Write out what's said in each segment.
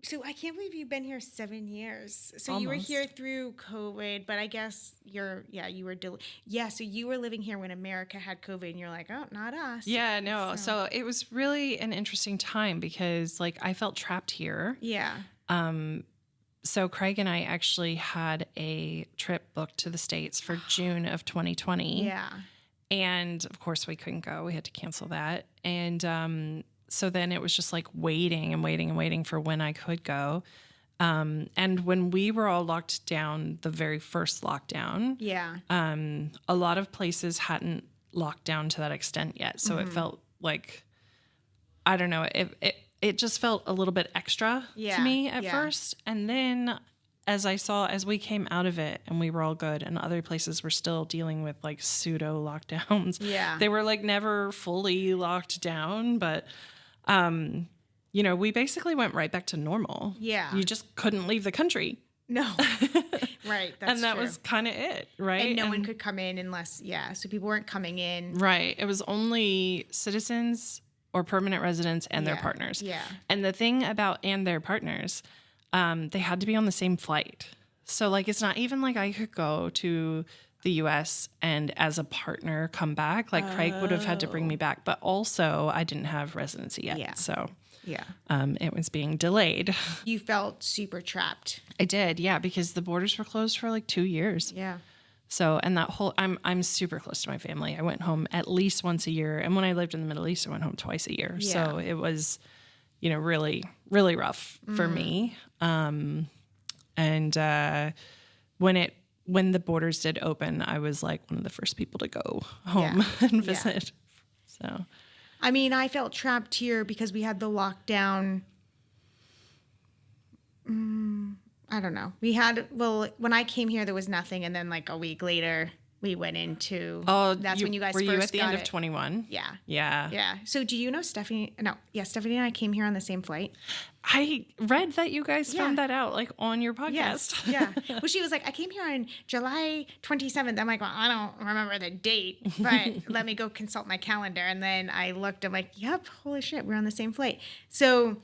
So I can't believe you've been here 7 years. So you were Almost. here through COVID, but I guess you were, so you were living here when America had COVID and you're like, oh, not us. Yeah, no. So it was really an interesting time because like I felt trapped here. Yeah. So Craig and I actually had a trip booked to the States for June of 2020. Yeah. And of course we couldn't go. We had to cancel that. And so then it was just like waiting for when I could go. And when we were all locked down, the very first lockdown, Yeah. a lot of places hadn't locked down to that extent yet. So it felt like, I don't know, it just felt a little bit extra to me at first. And then as we came out of it and we were all good and other places were still dealing with like pseudo lockdowns. Yeah. They were like never fully locked down, but, we basically went right back to normal. Yeah. You just couldn't leave the country. No. Right. That's and that true. was kind of it, right? And no one could come in unless, so people weren't coming in. Right. It was only citizens or permanent residents and their partners. Yeah. And the thing about and their partners, they had to be on the same flight. So like, it's not even like I could go to the US and as a partner come back. Like Craig would have had to bring me back, but also I didn't have residency yet. Yeah. So Yeah. it was being delayed. You felt super trapped. I did. Yeah. Because the borders were closed for like 2 years. Yeah. So, and that whole, I'm super close to my family. I went home at least once a year. And when I lived in the Middle East, I went home twice a year. Yeah. So it was, really, really rough for me. When the borders did open, I was like one of the first people to go home and visit. So, I mean, I felt trapped here because we had the lockdown. I don't know. When I came here, there was nothing. And then like a week later, we went into, that's when you guys were first you at the got end it. of 21? Yeah. Yeah. Yeah. So do you know Stephanie? No. Yeah. Stephanie and I came here on the same flight. I read that you guys found that out like on your podcast. Yes. Yeah. Well, she was like, I came here on July 27th. I'm like, well, I don't remember the date, but let me go consult my calendar. And then I looked, I'm like, yep, holy shit, we're on the same flight. So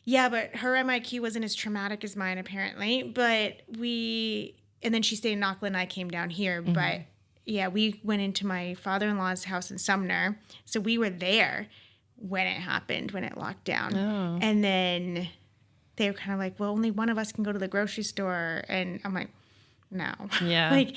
yeah, but her MIQ wasn't as traumatic as mine apparently, and then she stayed in Auckland. I came down here, but yeah, we went into my father-in-law's house in Sumner. So we were there when it happened, when it locked down. Oh. And then they were kind of like, well, only one of us can go to the grocery store. And I'm like, no. Yeah. Like,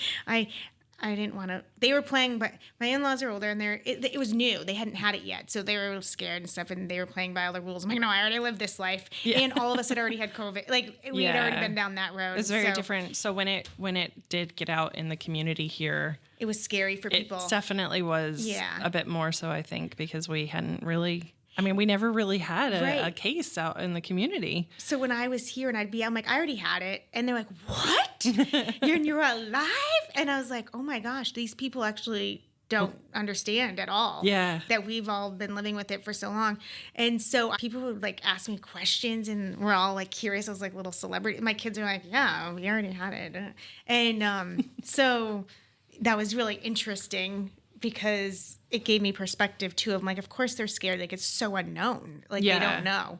I didn't want to. They were playing, but my in-laws are older, and it was new. They hadn't had it yet, so they were scared and stuff, and they were playing by all the rules. I'm like, no, I already lived this life, and all of us had already had COVID. Like we had already been down that road. It's very different. So when it did get out in the community here, it was scary for people. It definitely was a bit more so, I think, because we hadn't really. I mean, we never really had a case out in the community. So when I was here and I'm like, I already had it. And they're like, what? You're alive? And I was like, oh my gosh, these people actually don't understand at all. Yeah. That we've all been living with it for so long. And so people would like ask me questions and we're all like curious. I was like little celebrity. My kids are like, yeah, we already had it. And so that was really interesting because it gave me perspective too of like, of course they're scared. Like it's so unknown. Like they don't know.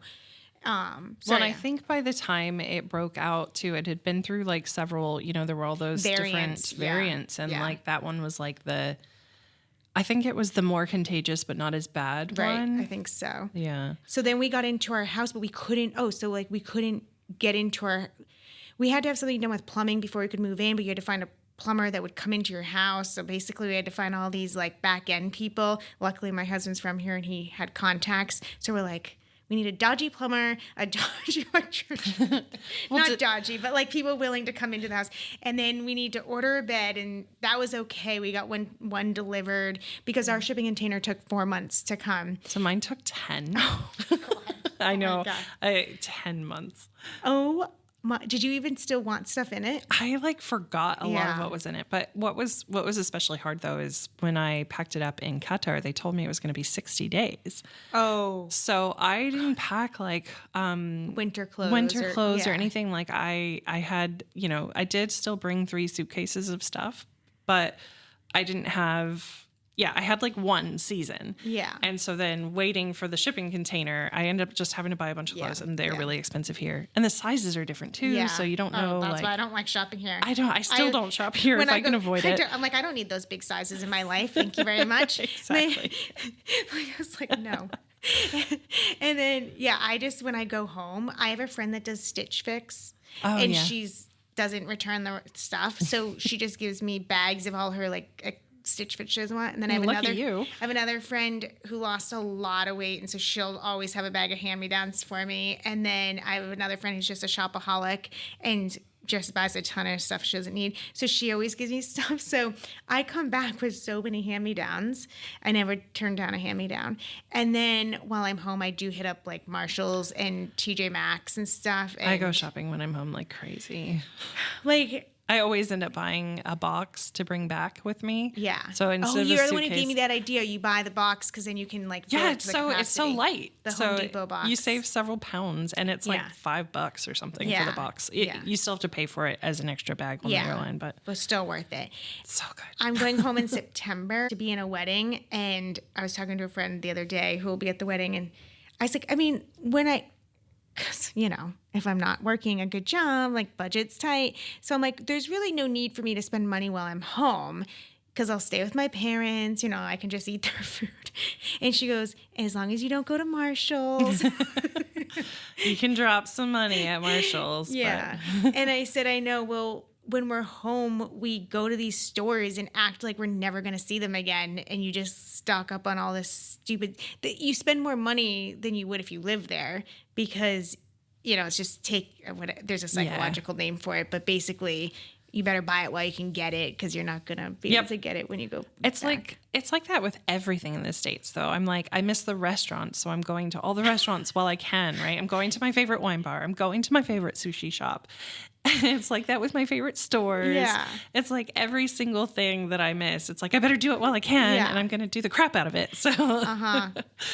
And I think by the time it broke out too, it had been through like several, there were all those different variants. And like that one was like I think it was the more contagious, but not as bad one. I think so. Yeah. So then we got into our house, but we couldn't, we couldn't get into we had to have something done with plumbing before we could move in, but you had to find a plumber that would come into your house. So basically we had to find all these like back end people. Luckily my husband's from here and he had contacts. So we're like, we need a dodgy plumber, a dodgy electrician. Not dodgy, but like people willing to come into the house. And then we need to order a bed, and that was okay. We got one delivered because our shipping container took 4 months to come. So mine took 10. Oh, God. I know. 10 months. Oh, did you even still want stuff in it? I like forgot a lot of what was in it. But what was especially hard though is when I packed it up in Qatar, they told me it was going to be 60 days. Oh. So I didn't pack like winter clothes or anything. Like I had, I did still bring 3 suitcases of stuff, but I didn't have I had like one season. Yeah. And so then waiting for the shipping container, I ended up just having to buy a bunch of clothes, and they're really expensive here. And the sizes are different too. Yeah. So you don't know. That's why I don't like shopping here. I still don't shop here if I can avoid it. I'm like, I don't need those big sizes in my life. Thank you very much. Exactly. I was like, no. And then, when I go home, I have a friend that does Stitch Fix. And she's doesn't return the stuff. So she just gives me bags of all her like Stitch Fit she doesn't want. And then I have another friend who lost a lot of weight, and so she'll always have a bag of hand-me-downs for me. And then I have another friend who's just a shopaholic and just buys a ton of stuff she doesn't need. So she always gives me stuff. So I come back with so many hand-me-downs. I never turn down a hand-me-down. And then while I'm home, I do hit up like Marshalls and TJ Maxx and stuff. And I go shopping when I'm home like crazy. Like, I always end up buying a box to bring back with me. Yeah. So instead of you're the one who gave me that idea. You buy the box because then you can like fill it to the it's so light. The Home Depot box. You save several pounds, and it's like $5 or something for the box. You still have to pay for it as an extra bag on the airline, but still worth it. It's so good. I'm going home in September to be in a wedding, and I was talking to a friend the other day who will be at the wedding, and I was like, because, if I'm not working a good job, like budget's tight. So I'm like, there's really no need for me to spend money while I'm home because I'll stay with my parents. I can just eat their food. And she goes, as long as you don't go to Marshall's. You can drop some money at Marshall's. Yeah. And I said, I know. Well, when we're home, we go to these stores and act like we're never going to see them again. And you just stock up on all this stupid, you spend more money than you would if you lived there because, it's just there's a psychological name for it, but basically you better buy it while you can get it because you're not going to be able to get it when you go back. It's like that with everything in the States, though. I'm like, I miss the restaurants, so I'm going to all the restaurants while I can, right? I'm going to my favorite wine bar. I'm going to my favorite sushi shop. It's like that with my favorite stores. Yeah. It's like every single thing that I miss. It's like, I better do it while I can, and I'm going to do the crap out of it. So.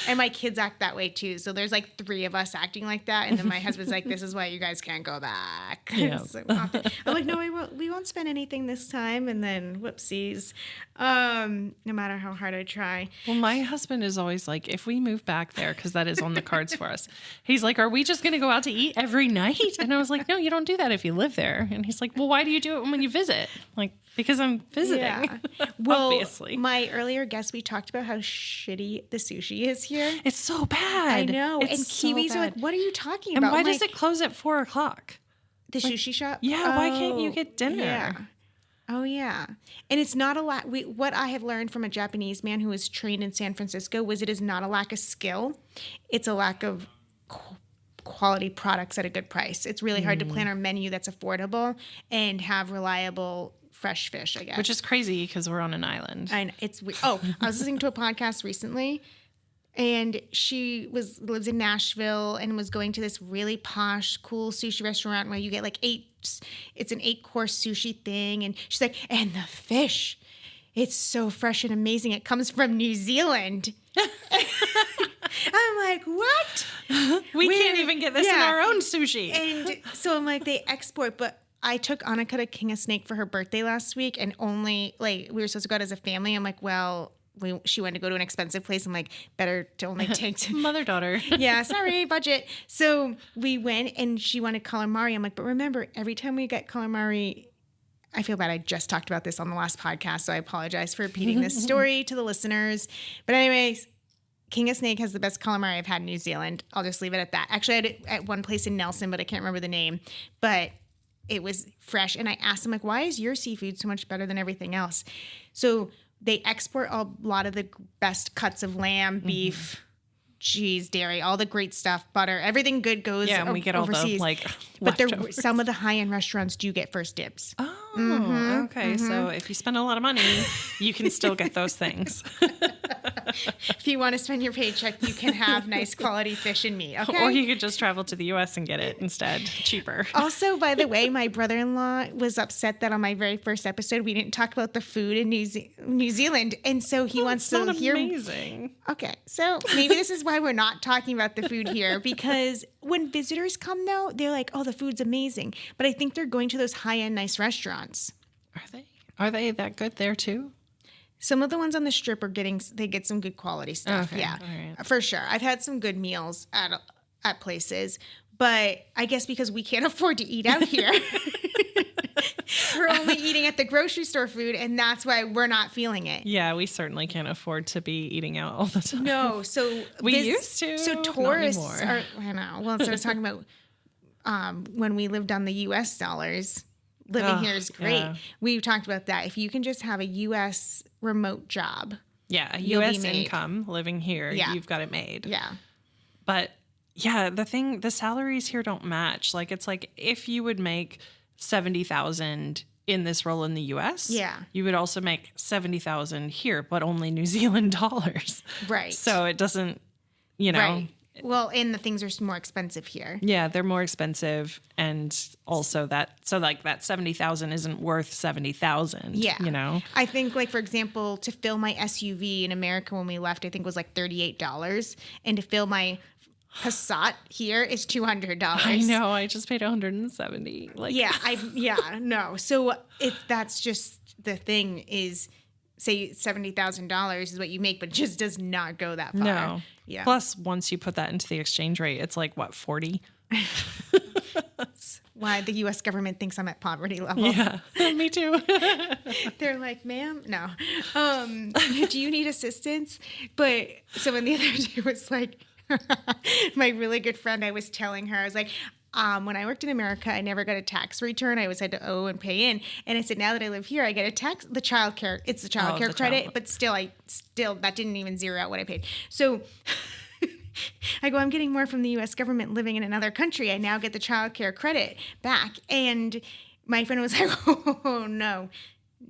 And my kids act that way, too. So there's like 3 of us acting like that. And then my husband's like, this is why you guys can't go back. Yeah. So I'm like, no, we won't spend anything this time. And then whoopsies. No matter how hard I try. Well, my husband is always like, if we move back there, because that is on the cards for us, he's like, are we just going to go out to eat every night? And I was like, no, you don't do that if you live there. And he's like, well, why do you do it when you visit? Like, because I'm visiting. Yeah. Well, obviously. My earlier guest, we talked about how shitty the sushi is here. It's so bad. I know. It's and so Kiwis bad. are like, what are you talking and about? why does it close at 4:00? The sushi shop? Yeah. Why can't you get dinner? Yeah. Oh, yeah. And it's not a lack. What I have learned from a Japanese man who was trained in San Francisco was it is not a lack of skill. It's a lack of quality products at a good price. It's really hard to plan our menu that's affordable and have reliable fresh fish, I guess. Which is crazy because we're on an island. I know. It's weird. I was listening to a podcast recently, and she lives in Nashville and was going to this really posh, cool sushi restaurant where you get like it's an 8-course sushi thing. And she's like, and the fish, it's so fresh and amazing. It comes from New Zealand. I'm like, what? We can't even get this in our own sushi. And so I'm like, they export, but I took Annika to King of Snake for her birthday last week, and only we were supposed to go out as a family. I'm like, well, she wanted to go to an expensive place. I'm like, better to only take mother-daughter. Yeah, sorry, budget. So we went, and she wanted calamari. I'm like, but remember, every time we get calamari, I feel bad. I just talked about this on the last podcast, so I apologize for repeating this story to the listeners. But anyways, King of Snake has the best calamari I've had in New Zealand. I'll just leave it at that. Actually, I had it at one place in Nelson, but I can't remember the name. But it was fresh. And I asked them, like, why is your seafood so much better than everything else? So they export a lot of the best cuts of lamb, beef, cheese, dairy, all the great stuff, butter, everything good goes overseas. Yeah, and we get all the, but some of the high-end restaurants do get first dibs. Oh, okay. So if you spend a lot of money, you can still get those things. If you want to spend your paycheck, you can have nice quality fish and meat, okay? Or you could just travel to the U.S. and get it instead, cheaper. Also, by the way, my brother-in-law was upset that on my very first episode, we didn't talk about the food in New Zealand, and so he wants to hear... amazing. Okay, so maybe this is why we're not talking about the food here, because when visitors come, though, they're like, oh, the food's amazing. But I think they're going to those high-end nice restaurants. Are they? Are they that good there, too? Some of the ones on the Strip they get some good quality stuff. Okay, Yeah, all right. for sure. I've had some good meals at places, but I guess because we can't afford to eat out here, we're only eating at the grocery store food, and that's why we're not feeling it. Yeah, we certainly can't afford to be eating out all the time. No, so we used to. So tourists are. I know. Well, so I was talking about when we lived on the U.S. dollars. Living here is great. Yeah. We talked about that. If you can just have a U.S. remote job. Yeah, a U.S. income living here, you've got it made. Yeah. But yeah, the salaries here don't match. Like, it's like if you would make $70,000 in this role in the U.S., you would also make $70,000 here, but only New Zealand dollars. Right. So it doesn't, you know. Right. Well, and the things are more expensive here. Yeah, they're more expensive, and also that 70,000 isn't worth 70,000. Yeah, you know. I think, like, for example, to fill my SUV in America when we left, I think was like $38, and to fill my Passat here is $200. I know. I just paid $170. Like, no. So if that's just the thing is. Say $70,000 is what you make, but it just does not go that far. No. Yeah. Plus, once you put that into the exchange rate, it's like, what, 40? That's why the U.S. government thinks I'm at poverty level. Yeah, me too. They're like, ma'am, no. Do you need assistance? But someone the other day was like, my really good friend, I was telling her, I was like, when I worked in America, I never got a tax return. I always had to owe and pay in. And I said, now that I live here, I get the childcare. It's the childcare credit, but still, that didn't even zero out what I paid. So I go, I'm getting more from the U.S. government living in another country. I now get the childcare credit back. And my friend was like, oh no.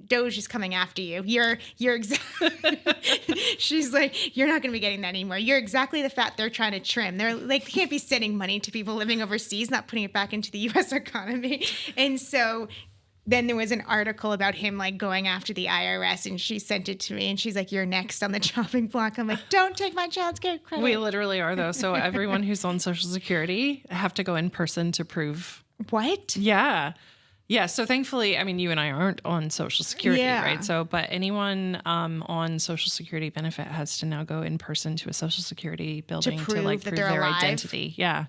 Doge is coming after you. You're She's like, you're not going to be getting that anymore. You're exactly the fat they're trying to trim. They're like, they can't be sending money to people living overseas, not putting it back into the U.S. economy. And so then there was an article about him like going after the IRS, and she sent it to me, and she's like, you're next on the chopping block. I'm like, don't take my child care credit. We literally are, though. So everyone who's on Social Security have to go in person to prove. What? Yeah. Yeah, so thankfully, I mean, you and I aren't on Social Security, right? So, but anyone on Social Security benefit has to now go in person to a Social Security building to prove their alive. Identity. Yeah.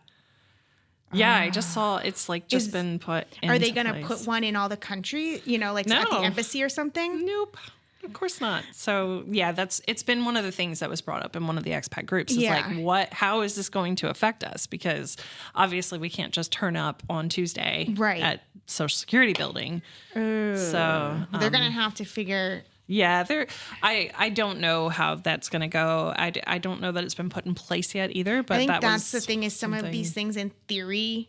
Yeah, I just saw it's like just been put in. Are they going to put one in all the country, like at the embassy or something? Nope. Of course not. So yeah, it's been one of the things that was brought up in one of the expat groups. It's like, how is this going to affect us? Because obviously we can't just turn up on Tuesday at Social Security building. So they're going to have to figure. Yeah, I don't know how that's going to go. I don't know that it's been put in place yet either. But I think that's the thing is some of these things in theory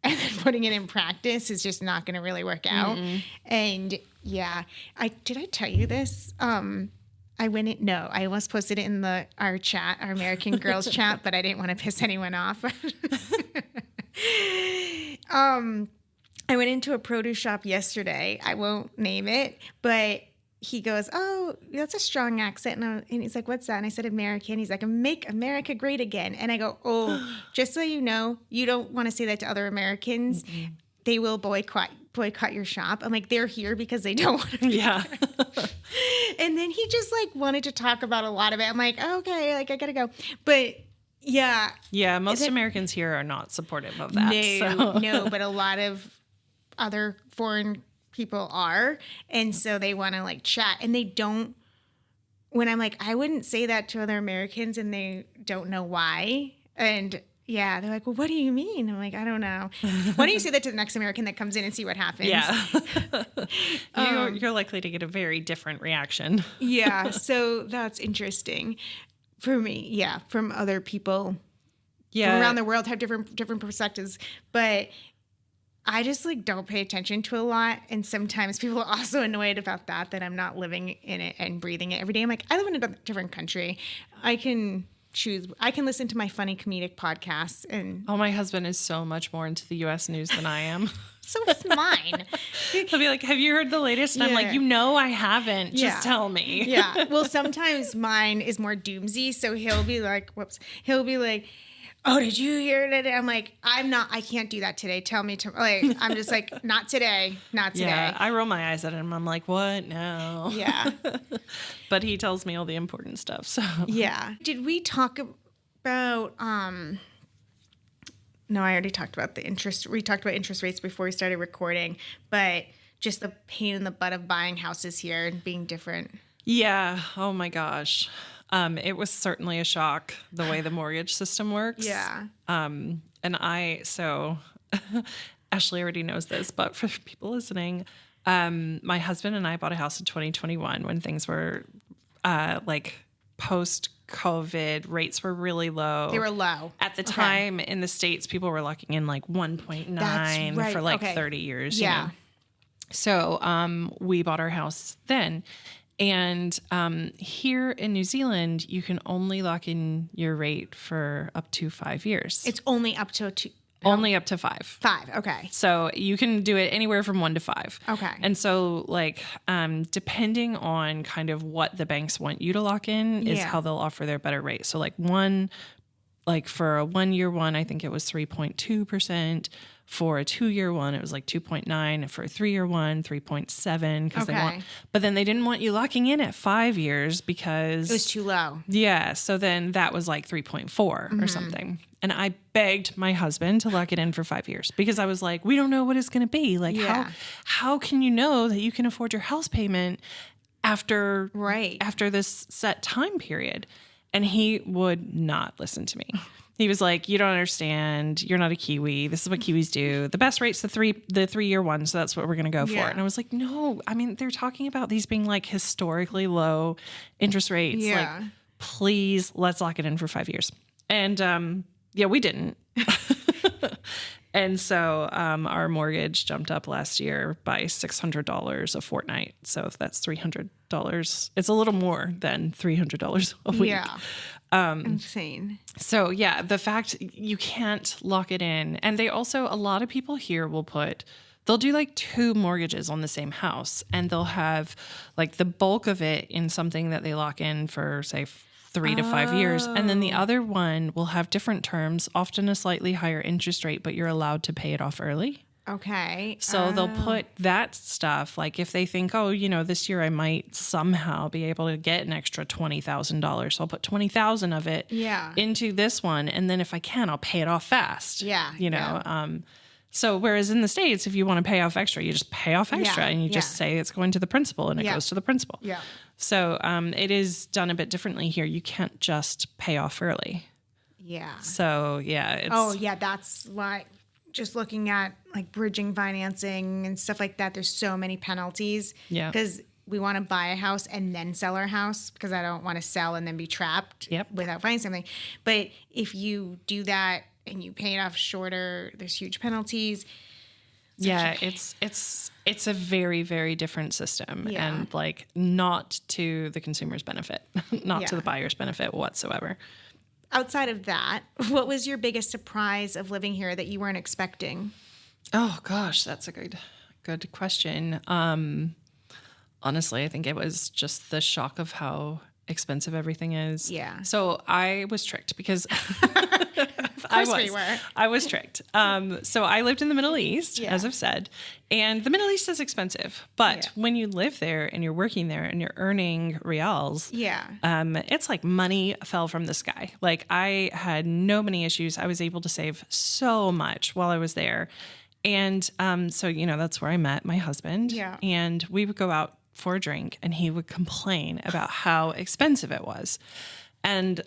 and then putting it in practice is just not going to really work out. Mm-mm. And yeah, did I tell you this? I went in. No, I almost posted it in our chat, our American Girls chat, but I didn't want to piss anyone off. I went into a produce shop yesterday. I won't name it, but he goes, "Oh, that's a strong accent." And he's like, "What's that?" And I said, "American." He's like, "Make America great again." And I go, "Oh, just so you know, you don't want to say that to other Americans. Mm-mm. They will boycott your shop." I'm like, they're here because they don't want to be here. And then he just like wanted to talk about a lot of it. I'm like, okay, like I gotta go. But yeah. Yeah, most Americans here are not supportive of that. No, but a lot of other foreign people are. And so they want to like chat. And they don't, when I'm like, I wouldn't say that to other Americans, and they don't know why. And yeah, they're like, well, what do you mean? I'm like, I don't know. Why don't you say that to the next American that comes in and see what happens? Yeah. You're likely to get a very different reaction. Yeah. So that's interesting for me. Yeah. From other people from around the world have different perspectives. But I just like don't pay attention to a lot. And sometimes people are also annoyed about that I'm not living in it and breathing it every day. I'm like, I live in a different country. I can listen to my funny comedic podcasts. And my husband is so much more into the U.S. news than I am. So is mine. He'll be like, have you heard the latest? And I'm like, I haven't. Just tell me. Yeah. Well, sometimes mine is more doomsy. So he'll be like, oh, did you hear that? I'm like, I can't do that today. Tell me to, like, I'm just like, not today. Yeah, I roll my eyes at him. I'm like, what? No. Yeah. But he tells me all the important stuff. So yeah. Did we talk about, no, I already talked about we talked about interest rates before we started recording, but just the pain in the butt of buying houses here and being different. Yeah. Oh my gosh. It was certainly a shock the way the mortgage system works. Yeah. So Ashley already knows this, but for people listening, my husband and I bought a house in 2021 when things were like post-COVID, rates were really low. They were low. At the time in the States, people were locking in like 1.9 for like 30 years. Yeah. You know? So we bought our house then. And here in New Zealand, you can only lock in your rate for up to 5 years. It's only up to only up to 5. 5, okay. So you can do it anywhere from 1 to 5. Okay. And so, like, depending on kind of what the banks want you to lock in is how they'll offer their better rate. So, like, for a 1-year one, I think it was 3.2%. For a 2-year one, it was like 2.9. For a 3-year one, 3.7. Because they want, but then they didn't want you locking in at 5 years because it was too low. Yeah. So then that was like 3.4 or something. And I begged my husband to lock it in for 5 years because I was like, we don't know what it's going to be. Like, how can you know that you can afford your house payment after this set time period? And he would not listen to me. He was like, you don't understand. You're not a Kiwi. This is what Kiwis do. The best rate's the 3-year one. So that's what we're going to go for. And I was like, no, I mean, they're talking about these being like historically low interest rates. Like, please, let's lock it in for 5 years. And we didn't. And so our mortgage jumped up last year by $600 a fortnight. So if that's $300, it's a little more than $300 a week. Yeah. Insane. So yeah, the fact you can't lock it in. And they also, a lot of people here they'll do like 2 mortgages on the same house, and they'll have like the bulk of it in something that they lock in for, say, 3 to 5 years. And then the other one will have different terms, often a slightly higher interest rate, but you're allowed to pay it off early. Okay. So they'll put that stuff, like if they think, oh, this year I might somehow be able to get an extra $20,000. So I'll put 20,000 of it into this one. And then if I can, I'll pay it off fast. Yeah. So whereas in the States, if you want to pay off extra, you just pay off extra and you just say it's going to the principal and it goes to the principal. Yeah. So it is done a bit differently here. You can't just pay off early. Yeah. So yeah. That's why. Just looking at like bridging financing and stuff like that, there's so many penalties. Yeah. Because we want to buy a house and then sell our house because I don't want to sell and then be trapped without finding something. But if you do that and you pay it off shorter, there's huge penalties. It's a very, very different system and like not to the consumer's benefit, not to the buyer's benefit whatsoever. Outside of that, what was your biggest surprise of living here that you weren't expecting? Oh gosh, that's a good question. Honestly, I think it was just the shock of how expensive everything is. Yeah. So I was tricked because I was tricked. So I lived in the Middle East, as I've said, and the Middle East is expensive. But when you live there and you're working there and you're earning reals, it's like money fell from the sky. Like I had no money issues. I was able to save so much while I was there. And so, that's where I met my husband. Yeah. And we would go out for a drink and he would complain about how expensive it was. And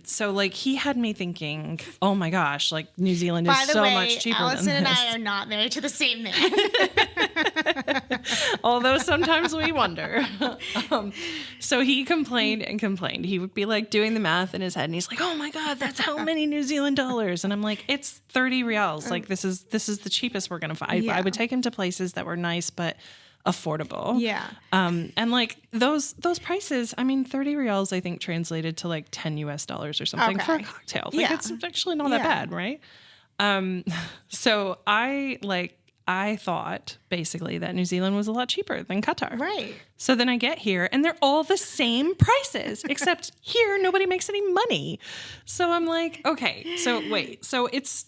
so like he had me thinking, oh my gosh, like New Zealand is so much cheaper Allison than this. and I are not married to the same man. Although sometimes we wonder. So he complained and complained. He would be like doing the math in his head and he's like, oh my God, that's how many New Zealand dollars. And I'm like, it's 30 reals. Like this is the cheapest we're going to find. I would take him to places that were nice, but affordable. Yeah. And like those prices, I mean, 30 reals, I think translated to like $10 or something for a cocktail. Like it's actually not that bad. Right. So I I thought basically that New Zealand was a lot cheaper than Qatar. Right. So then I get here and they're all the same prices, except here nobody makes any money. So I'm like, okay, so wait. So it's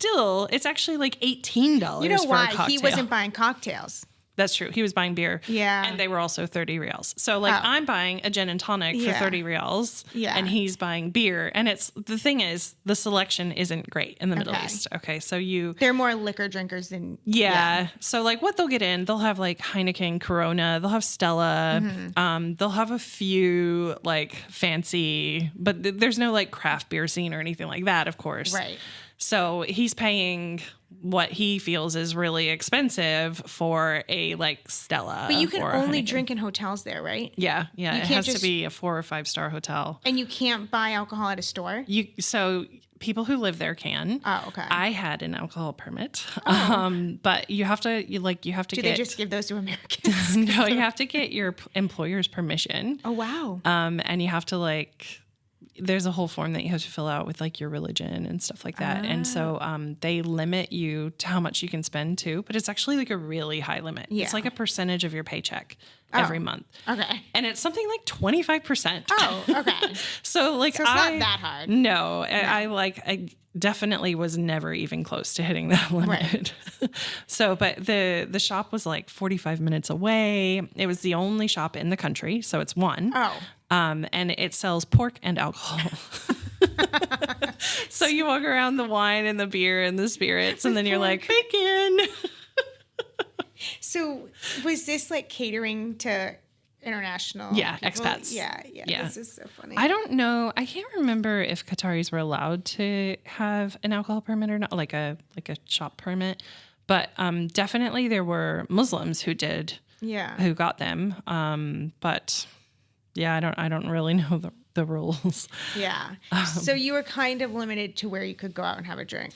actually like $18 You know for why? a cocktail. He wasn't buying cocktails. That's true. He was buying beer. Yeah. And they were also 30 reals. So like I'm buying a gin and tonic for 30 reals. Yeah. And he's buying beer. And the thing is, the selection isn't great in the Middle East. Okay. So they're more liquor drinkers than. Yeah. So like what they'll get in, they'll have like Heineken, Corona, they'll have Stella. They'll have a few like fancy, but there's no like craft beer scene or anything like that, of course. Right. So he's paying what he feels is really expensive for a like Stella. But you can only Heineken. drink in hotels there, right? Yeah. You It can't has to be a 4 or 5 star hotel. And you can't buy alcohol at a store? So people who live there can. Oh, okay. I had an alcohol permit. But you have to Do get. they just give those to Americans? No, you have to get your employer's permission. Oh, wow. And you have to there's a whole form that you have to fill out with like your religion and stuff like that. And so they limit you to how much you can spend too, but it's actually like a really high limit. Yeah. It's like a percentage of your paycheck every month. Okay. And it's something like 25%. Oh, okay. So like So it's not that hard. No, I definitely was never even close to hitting that limit. Right. So, but the shop was like 45 minutes away. It was the only shop in the country. So it's one. Oh. And it sells pork and alcohol. So you walk around the wine and the beer and the spirits, and then you're like, bacon. So was this like catering to international people? Expats. Yeah. This is so funny. I don't know. I can't remember if Qataris were allowed to have an alcohol permit or not, like a shop permit. But definitely there were Muslims who did. Yeah. Who got them. But yeah, I don't really know the rules. Yeah. So you were kind of limited to where you could go out and have a drink.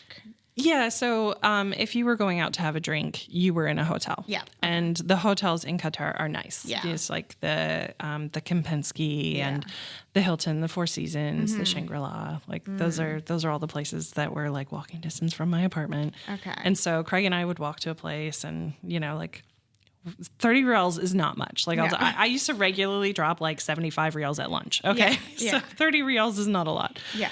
Yeah. So if you were going out to have a drink, you were in a hotel. Yeah. And the hotels in Qatar are nice. Yeah. It's like the Kempinski and the Hilton, the Four Seasons, the Shangri-La. Like those are all the places that were like walking distance from my apartment. Okay. And so Craig and I would walk to a place and, 30 reals is not much. Like I used to regularly drop like 75 reals at lunch. Okay. So 30 reals is not a lot. Yeah.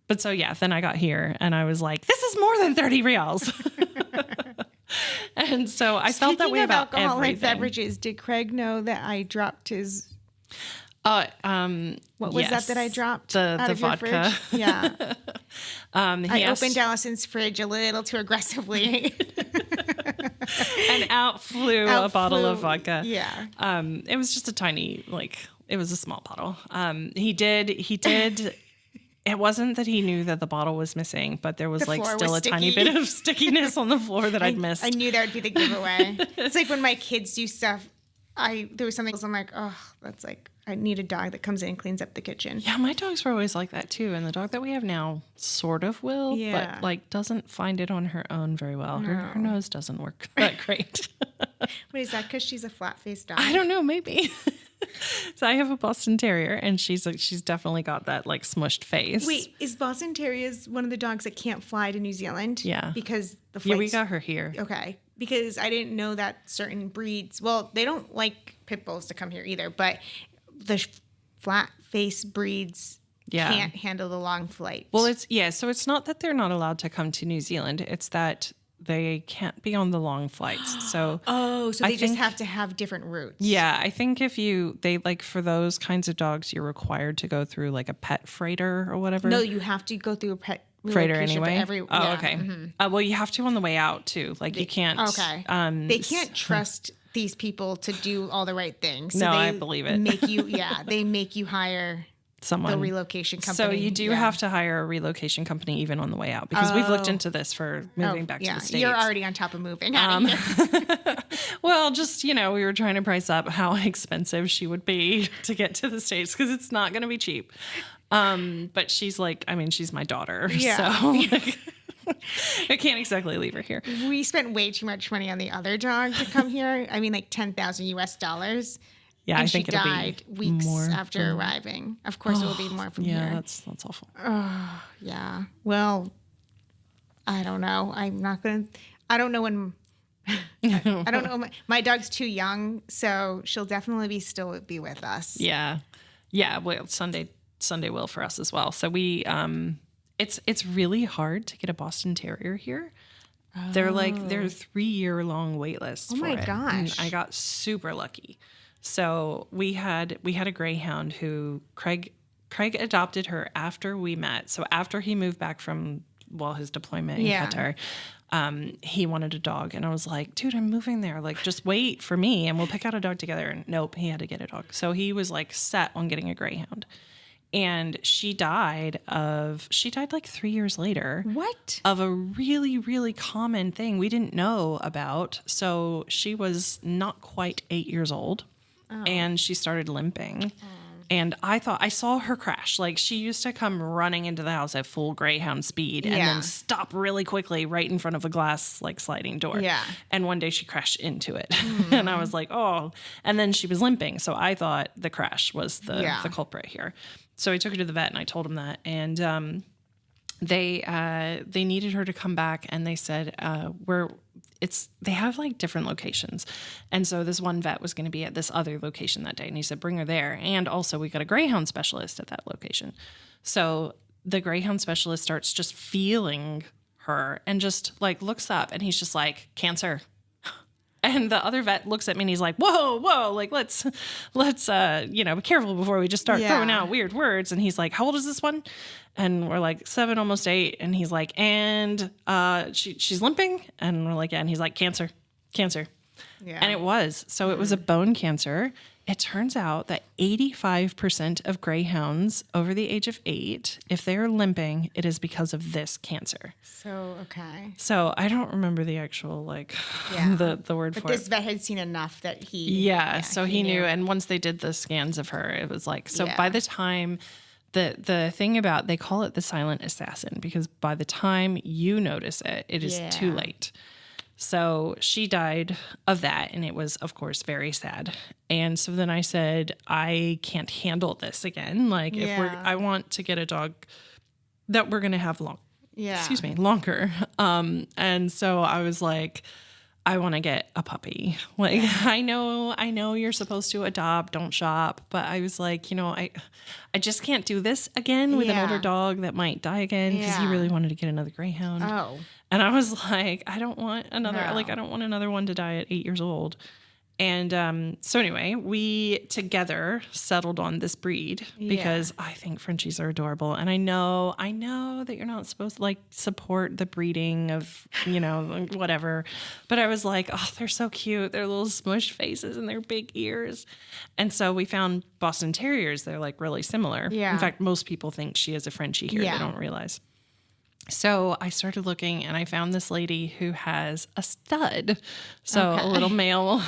But so then I got here and I was like, this is more than 30 reals. And so I felt that way about alcoholic everything. beverages. Did Craig know that I dropped his? What was that I dropped? The vodka. Yeah. I opened Allison's Allison's fridge a little too aggressively. and out flew a bottle of vodka. Yeah. It was just a tiny, it was a small bottle. He did. It wasn't that he knew that the bottle was missing, but there was still a tiny bit of stickiness on the floor that I'd missed. I knew that would be the giveaway. It's like when my kids do stuff. There was something else. I'm like, oh, that's like, I need a dog that comes in and cleans up the kitchen. Yeah, my dogs were always like that too. And the dog that we have now sort of will, but doesn't find it on her own very well. No. Her nose doesn't work that great. Wait, is that because she's a flat-faced dog? I don't know, maybe. So I have a Boston Terrier, and she's definitely got that smushed face. Wait, is Boston Terriers one of the dogs that can't fly to New Zealand? Yeah, because the flights... Yeah, we got her here. Okay, because I didn't know that certain breeds. Well, they don't like pit bulls to come here either, but the flat face breeds can't handle the long flight. Well, so it's not that they're not allowed to come to New Zealand; it's that they can't be on the long flights. So they just have to have different routes. Yeah, I think for those kinds of dogs, you're required to go through a pet freighter or whatever. No, you have to go through a pet freighter anyway. Okay. Mm-hmm. Well, you have to on the way out too. You can't. Okay. They can't trust these people to do all the right things. So I believe it. They make you hire someone, the relocation company. So you do have to hire a relocation company even on the way out, because we've looked into this for moving back to the States. You're already on top of moving. Well, just, we were trying to price up how expensive she would be to get to the States, because it's not going to be cheap. But she's she's my daughter. Yeah. So I can't exactly leave her here. We spent way too much money on the other dog to come here. $10,000 US. Yeah, and I think she died weeks more after arriving. Of course, it will be more from here. Yeah, that's awful. Oh, yeah. Well, I don't know. I don't know when I don't know. My dog's too young, so she'll definitely still be with us. Yeah. Yeah. Well, Sunday will for us as well. So we, it's really hard to get a Boston Terrier here. Oh. They're 3-year-long wait lists. Oh my gosh. And I got super lucky. So we had a greyhound who Craig adopted her after we met. So after he moved back from his deployment in Qatar, he wanted a dog, and I was like, dude, I'm moving there. Like, just wait for me and we'll pick out a dog together. And nope, he had to get a dog. So he was like set on getting a greyhound. And she died like 3 years later. What? Of a really, really common thing we didn't know about. So she was not quite 8 years old, and she started limping. Oh. And I saw her crash. Like, she used to come running into the house at full greyhound speed and then stop really quickly right in front of a glass, like, sliding door. Yeah. And one day she crashed into it. Mm. And I was like, oh. And then she was limping. So I thought the crash was the culprit here. So I took her to the vet and I told him that. And they needed her to come back, and they said, they have like different locations. And so this one vet was going to be at this other location that day. And he said, bring her there. And also we got a greyhound specialist at that location. So the greyhound specialist starts just feeling her and just like looks up, and he's just like, cancer. And the other vet looks at me and he's like, whoa, like, let's, be careful before we just start throwing out weird words. And he's like, how old is this one? And we're like 7, almost 8. And he's like, and she's limping. And we're like, yeah. And he's like, cancer. Yeah. And it was. So it was a bone cancer. It turns out that 85% of greyhounds over the age of 8, if they are limping, it is because of this cancer. So, okay. So I don't remember the actual, the word for it. But this vet had seen enough that he... Yeah, so he knew. And once they did the scans of her, it was like... So by the time... The thing about... They call it the silent assassin, because by the time you notice it, it is too late. So she died of that, and it was, of course, very sad. And so then I said, I can't handle this again. Like, I want to get a dog that we're going to have longer. And so I was like, I want to get a puppy. Like, I know you're supposed to adopt, don't shop. But I was like, I just can't do this again with an older dog that might die again, because he really wanted to get another greyhound. Oh. And I was like, I don't want another, I don't want another one to die at 8 years old. And so anyway, we together settled on this breed because I think Frenchies are adorable. And I know that you're not supposed to support the breeding of, whatever. But I was like, oh, they're so cute. Their little smushed faces and their big ears. And so we found Boston Terriers. They're really similar. Yeah. In fact, most people think she is a Frenchie here. Yeah. They don't realize. So I started looking, and I found this lady who has a stud. So a little male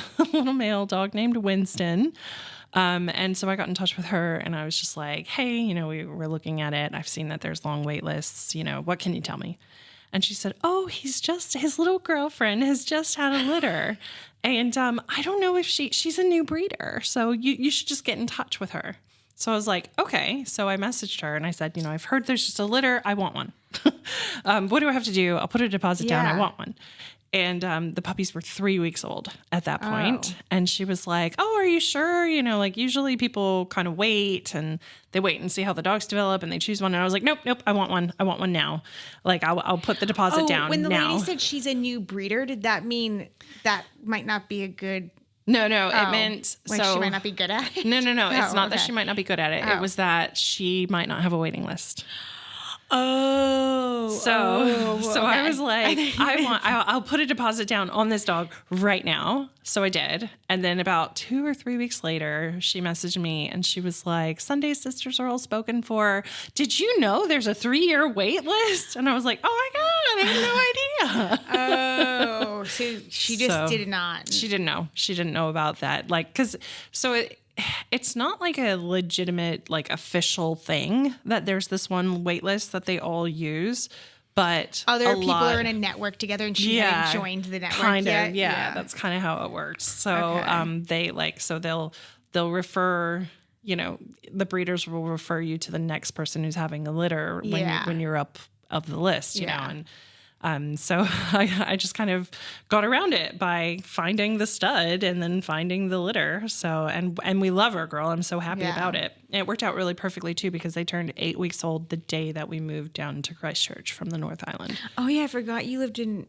dog named Winston. And so I got in touch with her, and I was just like, hey, we were looking at it. I've seen that there's long wait lists. What can you tell me? And she said, oh, his little girlfriend has just had a litter. And I don't know if she's a new breeder. So you should just get in touch with her. So I was like, okay. So I messaged her and I said, I've heard there's just a litter. I want one. What do I have to do? I'll put a deposit down. I want one. And the puppies were 3 weeks old at that point. Oh. And she was like, oh, are you sure? Usually people kind of wait and they wait and see how the dogs develop and they choose one. And I was like, nope, I want one. I want one now. I'll put the deposit down now. When the lady said she's a new breeder, did that mean that might not be a good... No, it meant... she might not be good at it? No. It's not that she might not be good at it. It was that she might not have a waiting list. So I was like, I'll put a deposit down on this dog right now. So I did. And then about 2 or 3 weeks later, she messaged me and she was like, Sunday sisters are all spoken for. Did you know there's a 3-year wait list? And I was like, oh my God, I had no idea. Oh, so she just did not. She didn't know. She didn't know about that. It's not like a legitimate, official thing that there's this one wait list that they all use, but other people are in a network together, and she hadn't joined the network kind yet. of, yeah, that's kind of how it works. So, they'll refer, the breeders will refer you to the next person who's having a litter when you're up of the list, you know, So I just kind of got around it by finding the stud and then finding the litter. So, and we love our girl. I'm so happy about it. And it worked out really perfectly too, because they turned 8 weeks old the day that we moved down to Christchurch from the North Island. Oh yeah. I forgot you lived in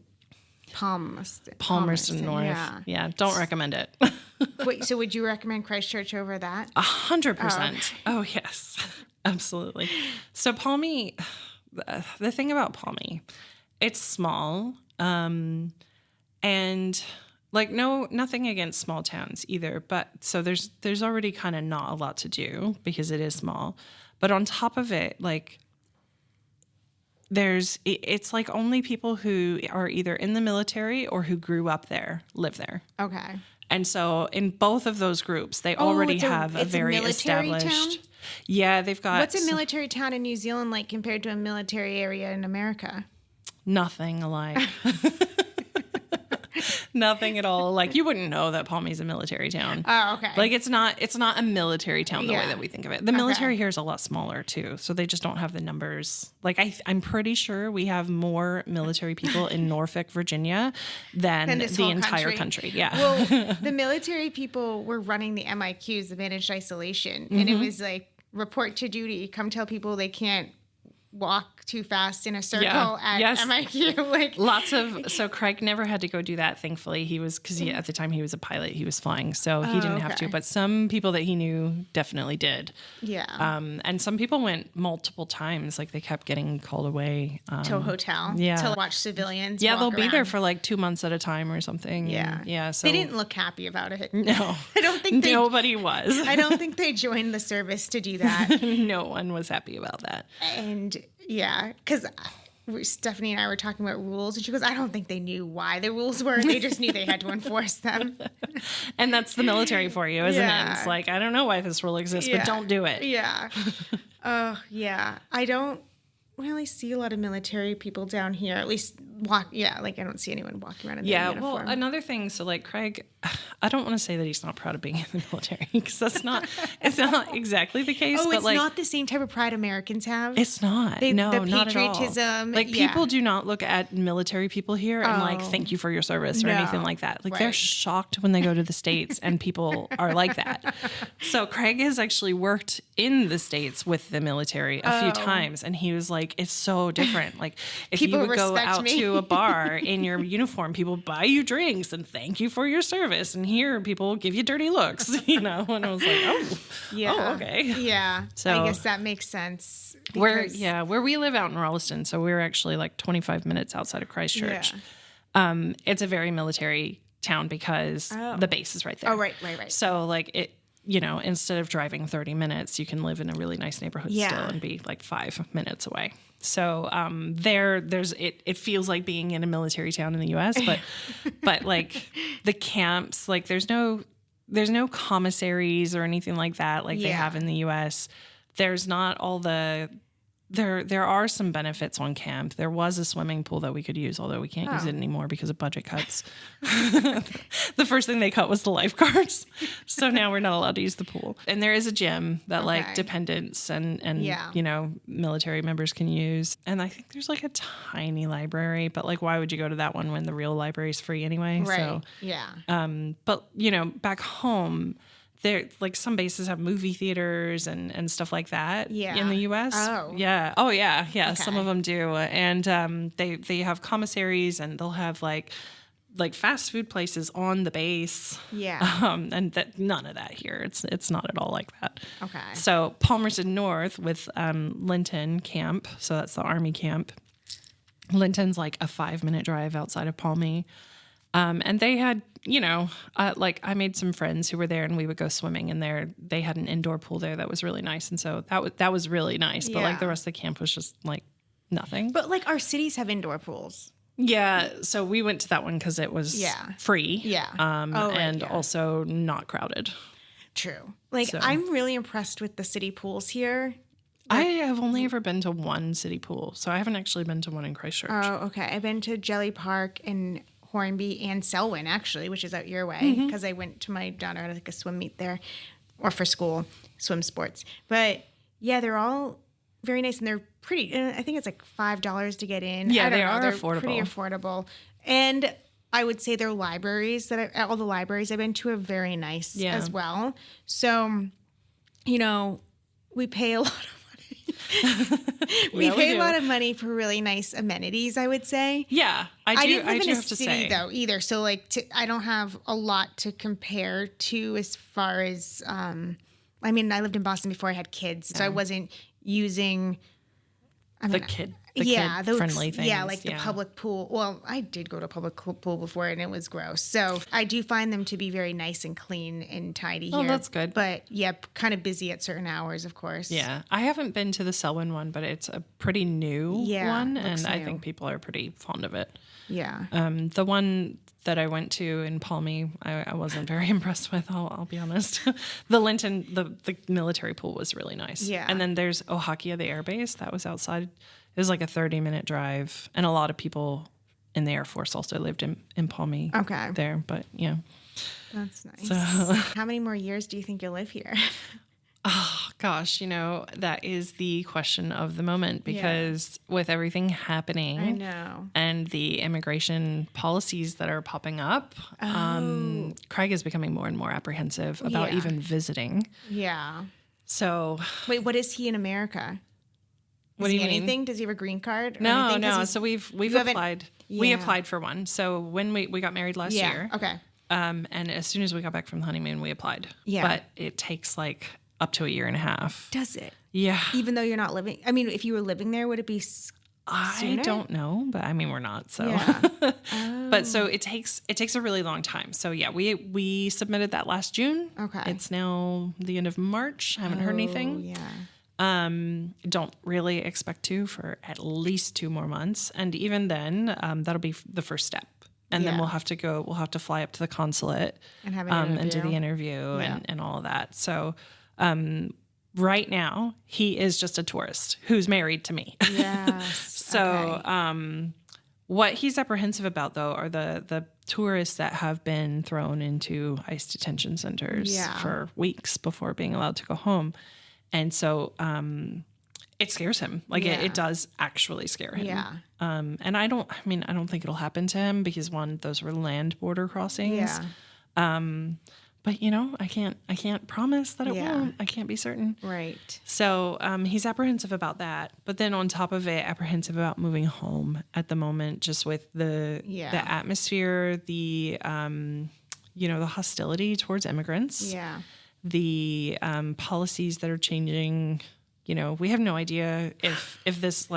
Palmerston North. Yeah. Don't recommend it. Wait, so would you recommend Christchurch over that? 100%. Oh yes, absolutely. So Palmy, the thing about Palmy, it's small, and like nothing against small towns either, but so there's already kind of not a lot to do because it is small, but on top of it, like it's like only people who are either in the military or who grew up there live there. Okay. And so in both of those groups, they already have a very established. Town? Yeah, they've got. What's a military town in New Zealand like compared to a military area in America? Nothing alike. Nothing at all. Like, you wouldn't know that Palmy's a military town. Oh, okay. Like, it's not a military town the way that we think of it. The military here is a lot smaller too, so they just don't have the numbers. Like, I'm pretty sure we have more military people in Norfolk, Virginia than the entire country. Yeah. Well, the military people were running the MIQs, the managed isolation, and it was like, report to duty, come tell people they can't walk too fast in a circle at MIQ. Like, lots of, so Craig never had to go do that, thankfully. Because at the time he was a pilot, he was flying, so he didn't have to, but some people that he knew definitely did. Yeah. And some people went multiple times, like they kept getting called away to a hotel to watch civilians they'll be around. there for like 2 months at a time or something. So they didn't look happy about it. No. I don't think nobody was. I don't think they joined the service to do that. No one was happy about that. And because Stephanie and I were talking about rules, and she goes, I don't think they knew why the rules were. They just knew they had to enforce them. And that's the military for you, isn't it? It's like, I don't know why this rule exists, but don't do it. Yeah. I don't really see a lot of military people down here, at least like I don't see anyone walking around in their uniform. Well, another thing, so like Craig, I don't want to say that he's not proud of being in the military, because it's not exactly the case. Oh, but it's like, not the same type of pride Americans have. It's not. No, the not at all. patriotism. Like, people do not look at military people here and like, thank you for your service or anything like that. Like, they're shocked when they go to the States and people are like that. So Craig has actually worked in the States with the military a few times, and he was like, it's so different. Like, if people you would go out to a bar in your uniform, people buy you drinks and thank you for your service, and here people give you dirty looks, And I was like, okay. Yeah. So I guess that makes sense. Where we live out in Rolliston, so we're actually like 25 minutes outside of Christchurch. It's a very military town because the base is right there. Oh, right. So like it, instead of driving 30 minutes, you can live in a really nice neighborhood still and be like 5 minutes away. So it feels like being in a military town in the U.S., but like the camps, like there's no commissaries or anything like that like they have in the U.S. There's not all the There are some benefits on camp. There was a swimming pool that we could use, although we can't use it anymore because of budget cuts. The first thing they cut was the lifeguards. So now we're not allowed to use the pool. And there is a gym that like dependents and military members can use. And I think there's like a tiny library, but like why would you go to that one when the real library is free anyway? Right. So, but back home, there, like some bases have movie theaters and stuff like that in the U.S. Oh. Yeah. Oh, yeah. Yeah. Okay. Some of them do. And they have commissaries, and they'll have like fast food places on the base. Yeah. And none of that here. It's not at all like that. Okay. So Palmerston North with Linton Camp. So that's the Army camp. Linton's like a 5-minute drive outside of Palmy. And they had, I made some friends who were there, and we would go swimming in there. They had an indoor pool there that was really nice. And so that was really nice. But like the rest of the camp was just like nothing. But like our cities have indoor pools. Yeah. So we went to that one because it was free. Yeah. Also not crowded. True. Like I'm really impressed with the city pools here. I have only ever been to one city pool. So I haven't actually been to one in Christchurch. Oh, okay. I've been to Jelly Park and Hornby and Selwyn, actually, which is out your way, because I went to my daughter at like a swim meet there, or for school, swim sports. But yeah, they're all very nice, and they're pretty. I think it's like $5 to get in. Yeah, they're affordable. Pretty affordable. And I would say their libraries all the libraries I've been to are very nice as well. So, we pay a lot of money. we pay a lot of money for really nice amenities, I would say. Yeah, I didn't live in a city though either, so like I don't have a lot to compare to as far as. I lived in Boston before I had kids, so I wasn't using the kid-friendly things. Yeah, like the public pool. Well, I did go to a public pool before, and it was gross. So I do find them to be very nice and clean and tidy here. Oh, that's good. But yeah, kind of busy at certain hours, of course. Yeah, I haven't been to the Selwyn one, but it's a pretty new one, and I think people are pretty fond of it. Yeah. The one that I went to in Palmy, I wasn't very impressed with. I'll be honest. The Linton, the military pool was really nice. Yeah. And then there's Ohakia, the air base that was outside. It was like a 30-minute drive, and a lot of people in the Air Force also lived in Palmy. Okay. There, but yeah. That's nice. So, how many more years do you think you'll live here? Oh, gosh, that is the question of the moment, because with everything happening, I know, and the immigration policies that are popping up, Craig is becoming more and more apprehensive about even visiting. Yeah. So, wait, what is he in America? What do you mean? Anything? Does he have a green card? No. So we've applied. Yeah. We applied for one. So when we got married last year. Okay. And as soon as we got back from the honeymoon, we applied. Yeah. But it takes like up to a year and a half. Does it? Yeah. Even though you're not living. I mean, if you were living there, would it be sooner? I don't know, but we're not. So, but so it takes a really long time. So yeah, we submitted that last June. Okay. It's now the end of March. Haven't heard anything. Yeah. Don't really expect to for at least 2 more months. And even then, that'll be the first step. And then we'll have to fly up to the consulate and have an interview. And do the interview and all of that. So, right now he is just a tourist who's married to me. Yes. So, what he's apprehensive about though are the tourists that have been thrown into ICE detention centers for weeks before being allowed to go home. And so, it scares him. Like it does actually scare him. Yeah. And I don't think it'll happen to him because those were land border crossings. Yeah. But I can't promise that it won't. I can't be certain. Right. So, he's apprehensive about that. But then on top of it, apprehensive about moving home at the moment, just with the atmosphere, the hostility towards immigrants. Yeah. The policies that are changing, we have no idea if this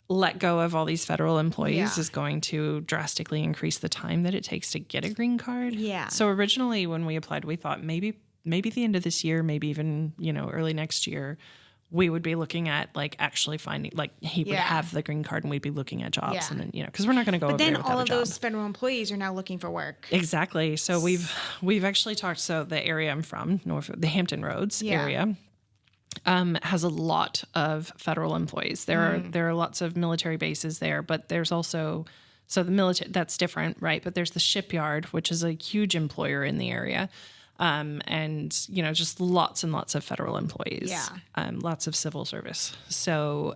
let go of all these federal employees is going to drastically increase the time that it takes to get a green card. Yeah. So originally when we applied, we thought maybe the end of this year, maybe even, early next year, we would be looking at actually finding he would have the green card and we'd be looking at jobs and then because we're not going to go over there without a job. But then all of those federal employees are now looking for work. Exactly. So we've actually talked. So the area I'm from, the Hampton Roads area, has a lot of federal employees. There are lots of military bases there, but there's also the military that's different, right? But there's the shipyard, which is a huge employer in the area. And just lots and lots of federal employees, lots of civil service. So,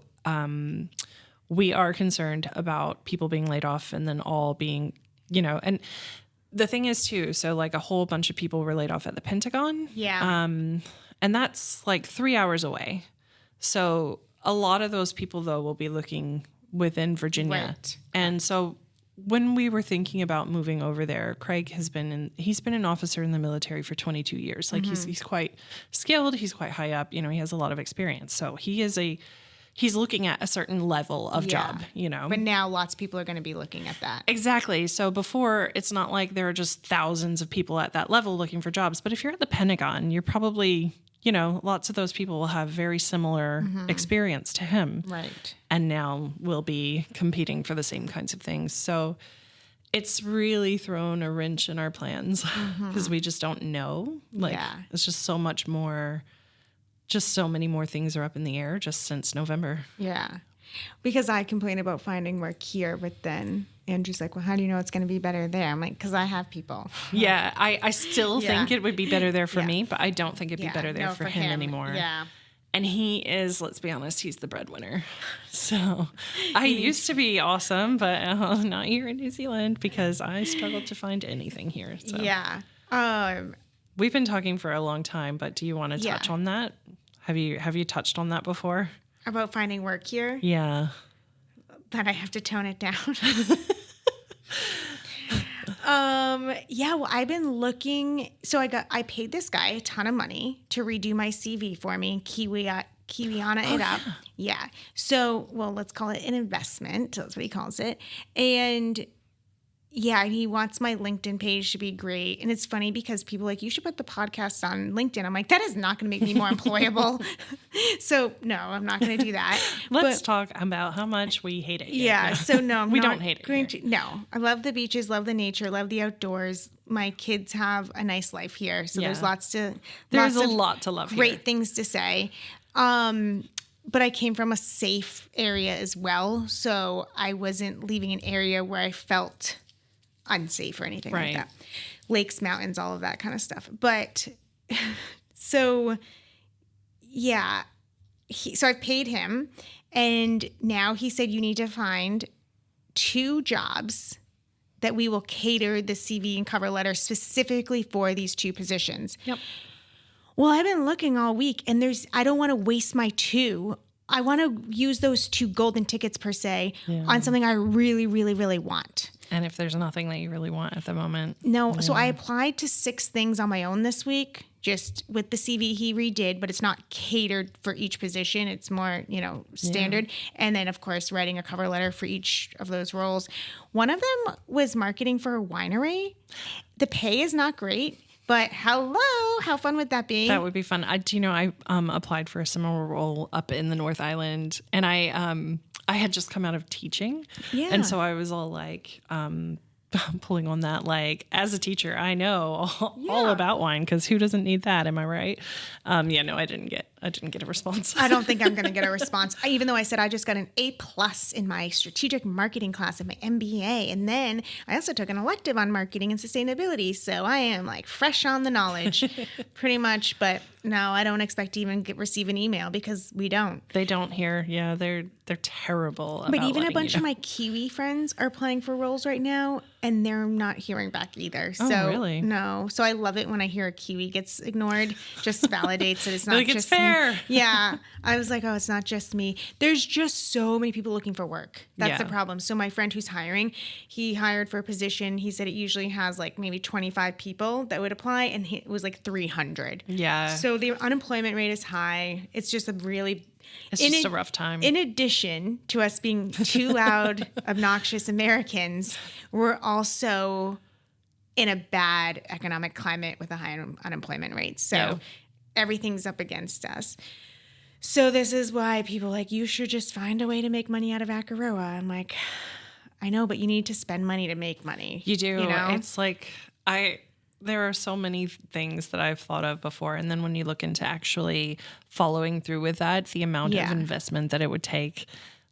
we are concerned about people being laid off and then all being, and the thing is too, so a whole bunch of people were laid off at the Pentagon. Yeah. And that's 3 hours away. So a lot of those people though will be looking within Virginia. Right. And so when we were thinking about moving over there, Craig he's been an officer in the military for 22 years. He's quite skilled. He's quite high up. He has a lot of experience. So he's looking at a certain level of job, But now lots of people are going to be looking at that. Exactly. So before, it's not like there are just thousands of people at that level looking for jobs. But if you're at the Pentagon, you're probably, lots of those people will have very similar experience to him. Right. And now will be competing for the same kinds of things. So it's really thrown a wrench in our plans because we just don't know. It's just so much more. Just so many more things are up in the air just since November. Yeah. Because I complain about finding work here, but then Andrew's like, well, how do you know it's going to be better there? I'm like, because I have people. Yeah. I still think it would be better there for me, but I don't think it'd be better there for him anymore. Yeah. And he is, let's be honest, he's the breadwinner. So I used to be awesome, but not here in New Zealand because I struggled to find anything here. So. Yeah. We've been talking for a long time, but do you want to touch on that? Have you touched on that before? About finding work here? Yeah. That I have to tone it down. Well, I've been looking. So I paid this guy a ton of money to redo my CV for me, Kiwiana it up. Yeah. So, well, let's call it an investment. That's what he calls it. And yeah, he wants my LinkedIn page to be great. And it's funny because people are like, you should put the podcast on LinkedIn. I'm like, that is not going to make me more employable. So no, I'm not going to do that. Let's talk about how much we hate it. Yeah. So no, we don't hate it. No, I love the beaches, love the nature, love the outdoors. My kids have a nice life here. So there's there's a lot to love great here. things to say. But I came from a safe area as well. So I wasn't leaving an area where I felt unsafe or anything like that. Lakes, mountains, all of that kind of stuff. But so yeah, so I paid him, and now he said you need to find 2 jobs that we will cater the CV and cover letter specifically for these 2 positions. Yep. Well, I've been looking all week, and I don't want to waste my 2. I want to use those 2 golden tickets per se on something I really, really, really want. And if there's nothing that you really want at the moment. No. Yeah. So I applied to 6 things on my own this week, just with the CV he redid, but it's not catered for each position. It's more, standard. Yeah. And then, of course, writing a cover letter for each of those roles. One of them was marketing for a winery. The pay is not great. But hello, how fun would that be? That would be fun. I applied for a similar role up in the North Island, and I had just come out of teaching. Yeah. And so I was all like, pulling on that, like, as a teacher, I know all about wine, because who doesn't need that? Am I right? I didn't get a response. I don't think I'm going to get a response. Even though I said I just got an A+ in my strategic marketing class of my MBA. And then I also took an elective on marketing and sustainability. So I am like fresh on the knowledge pretty much. But no, I don't expect to even receive an email, because we don't. They don't hear. Yeah, they're terrible. But even a bunch of my Kiwi friends are applying for roles right now, and they're not hearing back either. So really? No. So I love it when I hear a Kiwi gets ignored. Just validates that it's not like just it's fair. Me. Yeah. I was like, oh, it's not just me. There's just so many people looking for work. That's the problem. So my friend who's hiring, he hired for a position. He said it usually has like maybe 25 people that would apply, and it was like 300. Yeah. So the unemployment rate is high. It's just a rough time. In addition to us being 2 loud, obnoxious Americans, we're also in a bad economic climate with a high unemployment rate. So everything's up against us. So this is why people are like, you should just find a way to make money out of Akaroa. I'm like, I know, but you need to spend money to make money. You do. It's like, there are so many things that I've thought of before. And then when you look into actually following through with that, the amount of investment that it would take,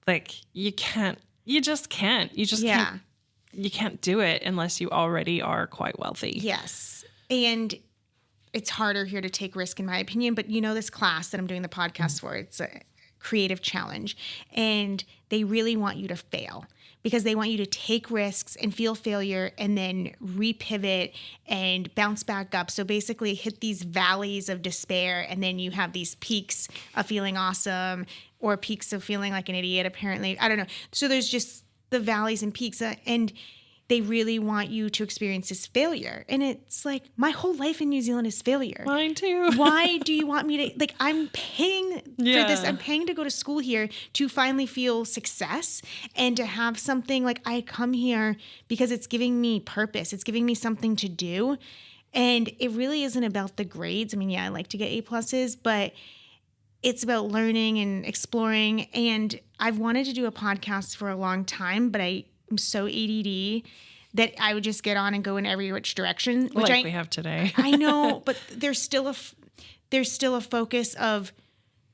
like, you just can't do it unless you already are quite wealthy. Yes. And it's harder here to take risk, in my opinion. But this class that I'm doing the podcast for, it's a creative challenge. And they really want you to fail, because they want you to take risks and feel failure and then repivot and bounce back up. So basically hit these valleys of despair, and then you have these peaks of feeling awesome, or peaks of feeling like an idiot, apparently. I don't know. So there's just the valleys and peaks, and they really want you to experience this failure. And it's like, my whole life in New Zealand is failure. Mine too. Why do you want me to, like, I'm paying for this. I'm paying to go to school here to finally feel success and to have something. Like, I come here because it's giving me purpose. It's giving me something to do. And it really isn't about the grades. I mean, I like to get A+, but it's about learning and exploring. And I've wanted to do a podcast for a long time, but I'm so ADD that I would just get on and go in every which direction, which we have today. I know, but there's still a focus of,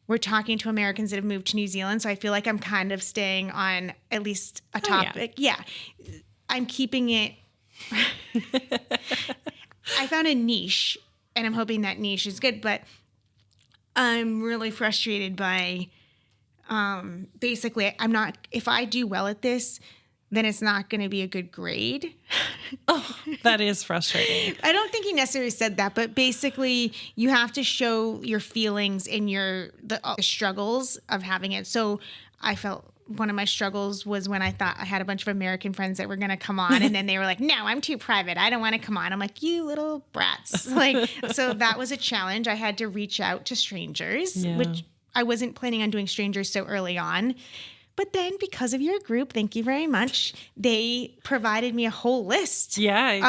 we're talking to Americans that have moved to New Zealand. So I feel like I'm kind of staying on at least a topic. Yeah. I'm keeping it. I found a niche, and I'm hoping that niche is good, but I'm really frustrated by, basically, if I do well at this, then it's not going to be a good grade. Oh, that is frustrating. I don't think he necessarily said that, but basically you have to show your feelings and the struggles of having it. So I felt one of my struggles was when I thought I had a bunch of American friends that were going to come on, and then they were like, no, I'm too private. I don't want to come on. I'm like, you little brats. So that was a challenge. I had to reach out to strangers, which I wasn't planning on doing strangers so early on. But then because of your group, thank you very much, they provided me a whole list of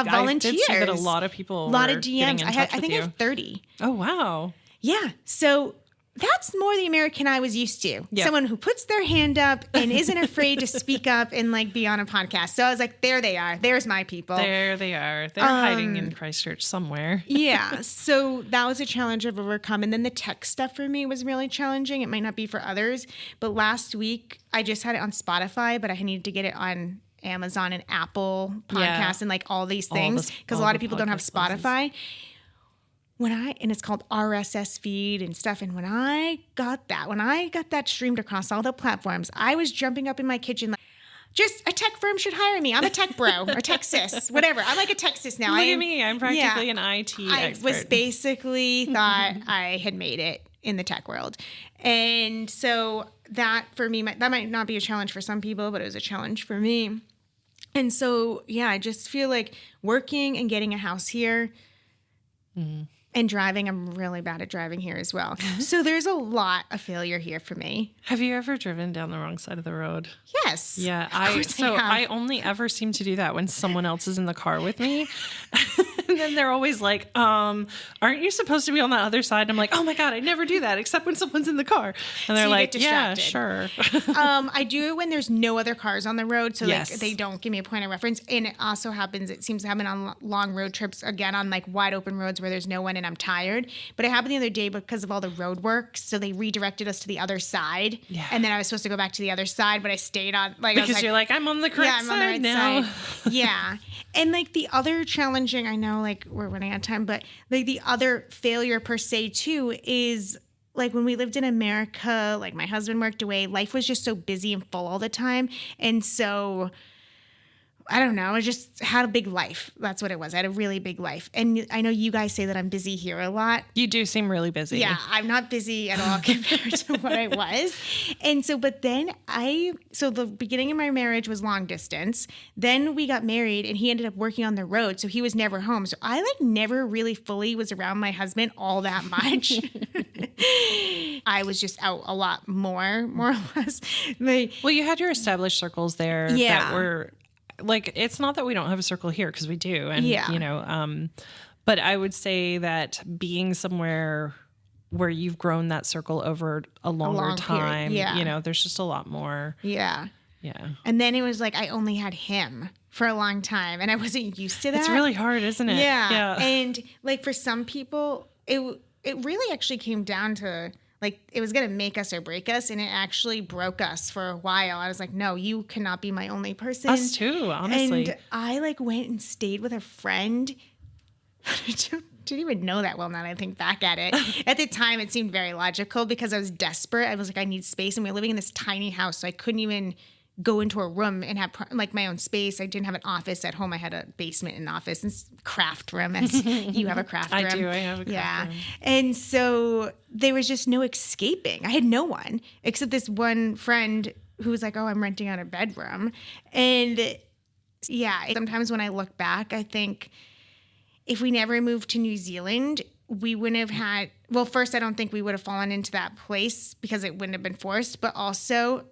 volunteers. I did see that a lot of people a lot of DMs. I think I have 30. Oh, wow. Yeah. So that's more the American I was used to. Yep. Someone who puts their hand up and isn't afraid to speak up and like be on a podcast. So I was like, there they are. There's my people. There they are. They're hiding in Christchurch somewhere. Yeah. So that was a challenge I've overcome. And then the tech stuff for me was really challenging. It might not be for others. But last week, I just had it on Spotify, but I needed to get it on Amazon and Apple podcasts and like all these things. Because a lot of people don't have Spotify. And it's called RSS feed and stuff. And when I got that streamed across all the platforms, I was jumping up in my kitchen like, just a tech firm should hire me. I'm a tech bro or tech sis, whatever. I'm like a tech sis now. Look at me. I'm practically an IT expert. I was basically thought I had made it in the tech world. And so that for me, that might not be a challenge for some people, but it was a challenge for me. And so, I just feel like working and getting a house here, and driving, I'm really bad at driving here as well. So there's a lot of failure here for me. Have you ever driven down the wrong side of the road? Yes. Yeah. I only ever seem to do that when someone else is in the car with me. And then they're always like, aren't you supposed to be on the other side? And I'm like, oh my God, I never do that except when someone's in the car. And they're like, yeah, sure. I do it when there's no other cars on the road. So like they don't give me a point of reference. And it also happens, it seems to happen on long road trips, again, on like wide open roads where there's no one and I'm tired. But it happened the other day because of all the road work. So they redirected us to the other side. Yeah. And then I was supposed to go back to the other side, but I stayed on because you're like, I'm on the correct side I'm on the right now. Side. Yeah. And like the other challenging, I know like we're running out of time, but like the other failure per se too is like when we lived in America, like my husband worked away, life was just so busy and full all the time. And so I don't know. I just had a big life. That's what it was. I had a really big life. And I know you guys say that I'm busy here a lot. You do seem really busy. Yeah, I'm not busy at all compared to what I was. And so, but then the beginning of my marriage was long distance. Then we got married and he ended up working on the road. So he was never home. So I like never really fully was around my husband all that much. I was just out a lot more or less. Well, you had your established circles there that were... Like, it's not that we don't have a circle here because we do. And, you know, but I would say that being somewhere where you've grown that circle over a longer time, you know, there's just a lot more. Yeah. Yeah. And then it was like, I only had him for a long time and I wasn't used to that. It's really hard, isn't it? Yeah. And like for some people, it really actually came down to like, it was going to make us or break us, and it actually broke us for a while. I was like, no, you cannot be my only person. Us too, honestly. And I, like, went and stayed with a friend. I didn't even know that well now that I think back at it. At the time, it seemed very logical because I was desperate. I was like, I need space, and we were living in this tiny house, so I couldn't even go into a room and have like my own space. I didn't have an office at home. I had a basement and office and craft room, as you have a craft room. I do. I have a craft room. And so there was just no escaping. I had no one except this one friend who was like, oh, I'm renting out a bedroom. And sometimes when I look back, I think if we never moved to New Zealand, we wouldn't have had, well, first, I don't think we would have fallen into that place because it wouldn't have been forced, but also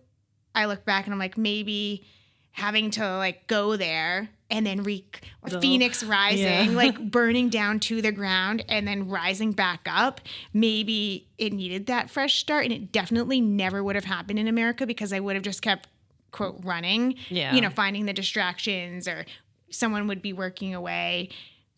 I look back and I'm like, maybe having to like go there and then Phoenix rising, like burning down to the ground and then rising back up. Maybe it needed that fresh start, and it definitely never would have happened in America because I would have just kept, quote, running, you know, finding the distractions, or someone would be working away.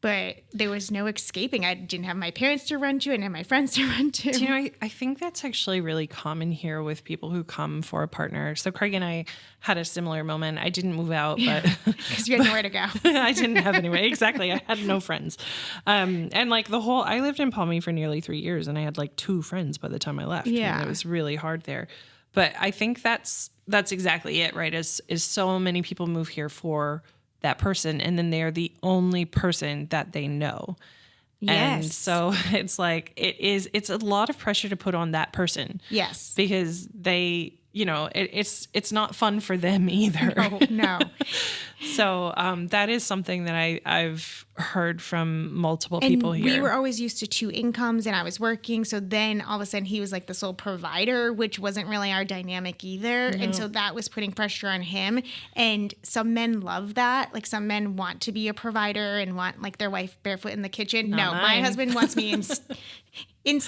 But there was no escaping. I didn't have my parents to run to. I didn't have my friends to run to. Do you know, I think that's actually really common here with people who come for a partner. So Craig and I had a similar moment. I didn't move out, but because you had nowhere to go. I didn't have anywhere. Exactly. I had no friends. And like I lived in Palmy for nearly 3 years, and I had like 2 friends by the time I left. Yeah. And it was really hard there. But I think that's exactly it, right? Is so many people move here for that person, and then they're the only person that they know. Yes. And so it's like, it's a lot of pressure to put on that person. Yes. Because they, it's not fun for them either. No. So that is something that I've heard from multiple people here. We were always used to 2 incomes, and I was working. So then all of a sudden he was like the sole provider, which wasn't really our dynamic either. No. And so that was putting pressure on him. And some men love that. Like some men want to be a provider and want like their wife barefoot in the kitchen. Not mine. My husband wants me in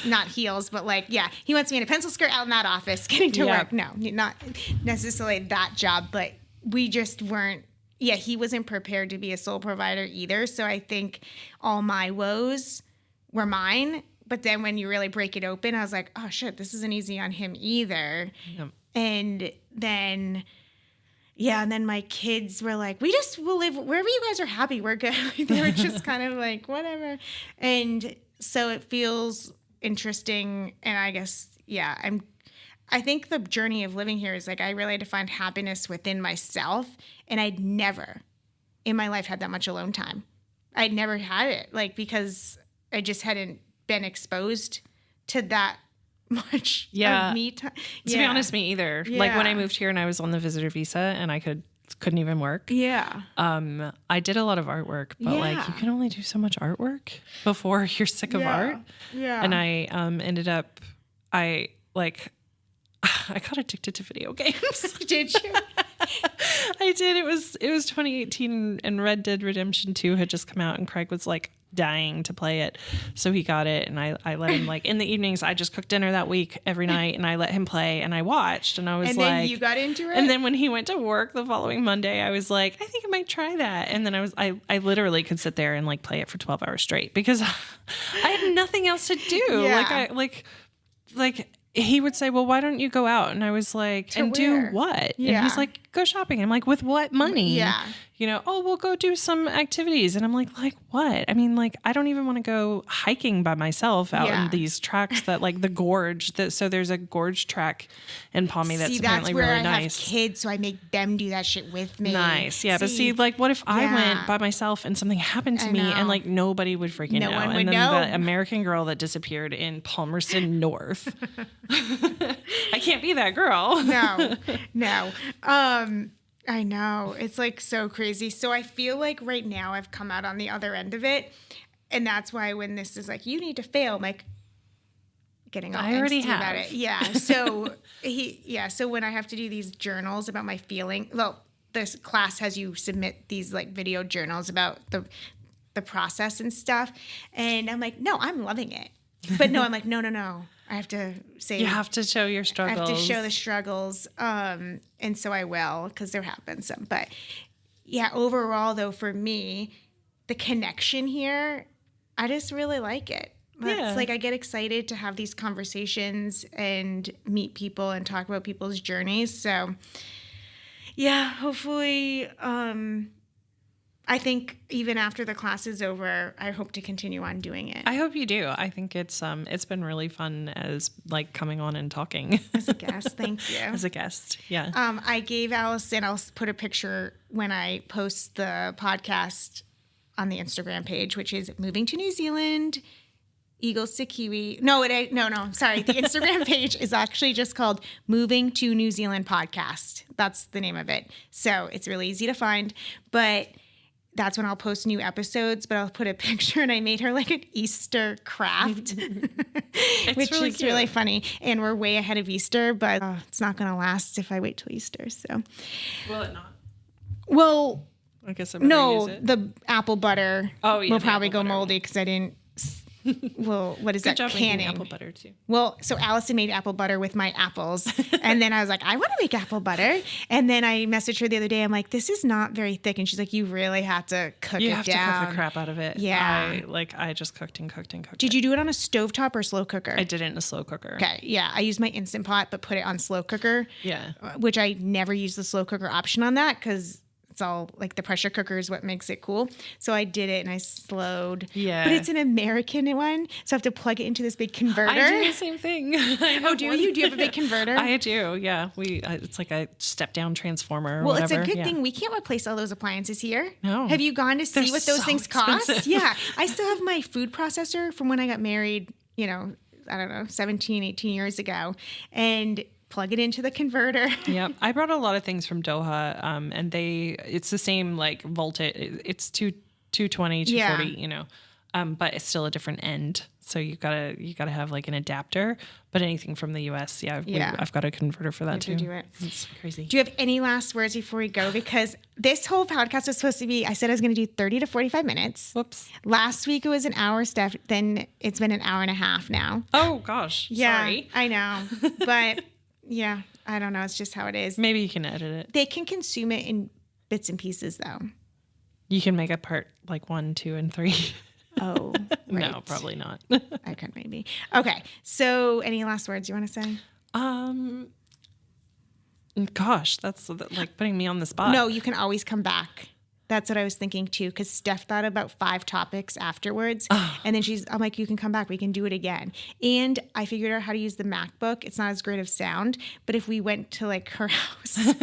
not heels, but like, yeah, he wants me in a pencil skirt out in that office getting to work. No, not necessarily that job, but we just weren't. Yeah, he wasn't prepared to be a sole provider either. So I think all my woes were mine. But then when you really break it open, I was like, oh, shit, this isn't easy on him either. Yep. And then my kids were like, we'll live wherever you guys are happy. We're good. They were just kind of like, whatever. And so it feels interesting. And I guess, I think the journey of living here is like I really had to find happiness within myself, and I'd never in my life had that much alone time. I'd never had it, like, because I just hadn't been exposed to that much of me time. To be honest, me either. Yeah. Like when I moved here and I was on the visitor visa and I couldn't even work. Yeah. I did a lot of artwork, but like you can only do so much artwork before you're sick of art. Yeah. And I ended up I got addicted to video games. Did you? I did. It was 2018 and Red Dead Redemption 2 had just come out, and Craig was like dying to play it. So he got it, and I let him, like, in the evenings, I just cooked dinner that week every night, and I let him play, and I watched, and I was like... And then you got into it? And then when he went to work the following Monday, I was like, I think I might try that. And then I literally could sit there and like play it for 12 hours straight because I had nothing else to do. Yeah. Like he would say, well, why don't you go out? And I was like, do what? Yeah. And he's like, go shopping. I'm like, with what money? Yeah. We'll go do some activities. And I'm like what? I mean, like, I don't even want to go hiking by myself out in these tracks that like the gorge. So there's a gorge track in Palmy that's apparently really nice. I have kids, so I make them do that shit with me. Nice. Yeah. But see, like, what if I went by myself and something happened to me and like nobody would freaking know? No one would and then know. The American girl that disappeared in Palmerston North. I can't be that girl. No. I know. It's like so crazy. So I feel like right now I've come out on the other end of it. And that's why when this is like, you need to fail, I'm like getting all angsty about it. Yeah. So so when I have to do these journals about my feeling, well, this class has you submit these like video journals about the process and stuff. And I'm like, no, I'm loving it. But no, I'm like, no. I have to say... You have to show your struggles. I have to show the struggles. And so I will, because there have been some. But yeah, overall, though, for me, the connection here, I just really like it. It's like I get excited to have these conversations and meet people and talk about people's journeys. So yeah, hopefully... I think even after the class is over, I hope to continue on doing it. I hope you do. I think it's been really fun as like coming on and talking. As a guest, thank you. As a guest, yeah. I gave Allison, I'll put a picture when I post the podcast on the Instagram page, which is moving to New Zealand, Eagles to Kiwi. No, sorry. The Instagram page is actually just called Moving to New Zealand Podcast. That's the name of it. So it's really easy to find, but that's when I'll post new episodes, but I'll put a picture, and I made her like an Easter craft, which really is cute. really funny. And we're way ahead of Easter, but it's not going to last if I wait till Easter. So, will it not? Well, I guess no, the apple butter will probably go moldy because I didn't well, what is Good that? job Canning. making apple butter too. Well, so Allison made apple butter with my apples. And then I was like, I want to make apple butter. And then I messaged her the other day. I'm like, this is not very thick. And she's like, you really have to cook it down. You have to cook the crap out of it. Yeah. I just cooked and cooked and cooked. Did you do it on a stovetop or slow cooker? I did it in a slow cooker. Okay. Yeah. I used my Instant Pot, but put it on slow cooker. Yeah. Which I never use the slow cooker option on that because it's all like the pressure cooker is what makes it cool. So I did it and I slowed. Yeah. But it's an American one. So I have to plug it into this big converter. I do the same thing. Oh, do you? Do you have a big converter? I do. Yeah. It's like a step down transformer or well, whatever. It's a good thing we can't replace all those appliances here. No. Have you gone to see what those things expensive. cost? Yeah. I still have my food processor from when I got married, I don't know, 17, 18 years ago. And plug it into the converter. Yep. I brought a lot of things from Doha, and it's the same like voltage. It's 220, 240, but it's still a different end. So you gotta have like an adapter. But anything from the US, I've got a converter for that too. Do it. It's crazy. Do you have any last words before we go? Because this whole podcast was supposed to be, I said I was going to do 30 to 45 minutes. Whoops. Last week it was an hour, Steph. Then it's been an hour and a half now. Oh gosh. Yeah, Sorry. I know. But yeah, I don't know. It's just how it is. Maybe you can edit it. They can consume it in bits and pieces, though. You can make a part like 1, 2, and 3. Oh, right. No, probably not. I could maybe. Okay. So, any last words you want to say? Gosh, that's like putting me on the spot. No, you can always come back. That's what I was thinking too, because Steph thought about 5 topics afterwards. And then I'm like, you can come back. We can do it again. And I figured out how to use the MacBook. It's not as great of sound, but if we went to like her house,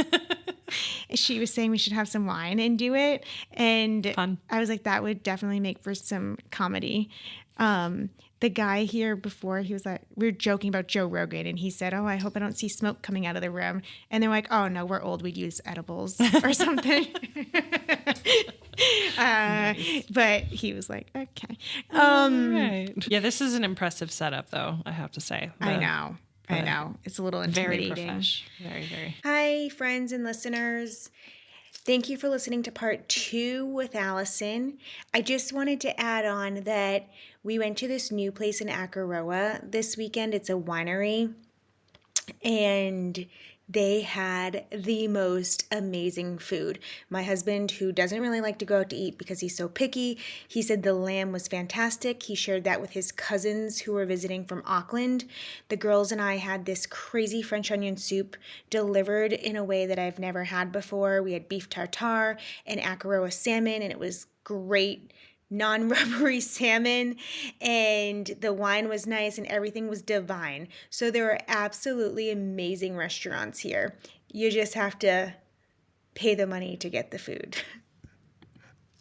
she was saying we should have some wine and do it. And Fun. I was like, that would definitely make for some comedy. The guy here before, he was like, we were joking about Joe Rogan, and he said, oh, I hope I don't see smoke coming out of the room. And they're like, oh, no, we're old. We'd use edibles or something. Nice. But he was like, okay. Right. Yeah, this is an impressive setup, though, I have to say. I know. It's a little intimidating. Very profesh. Very, very. Hi, friends and listeners. Thank you for listening to part 2 with Allison. I just wanted to add on that we went to this new place in Akaroa this weekend. It's a winery, and they had the most amazing food. My husband, who doesn't really like to go out to eat because he's so picky, he said the lamb was fantastic. He shared that with his cousins who were visiting from Auckland. The girls and I had this crazy French onion soup delivered in a way that I've never had before. We had beef tartare and Akaroa salmon, and it was great. Non-rubbery salmon, and the wine was nice and everything was divine. So there are absolutely amazing restaurants here. You just have to pay the money to get the food.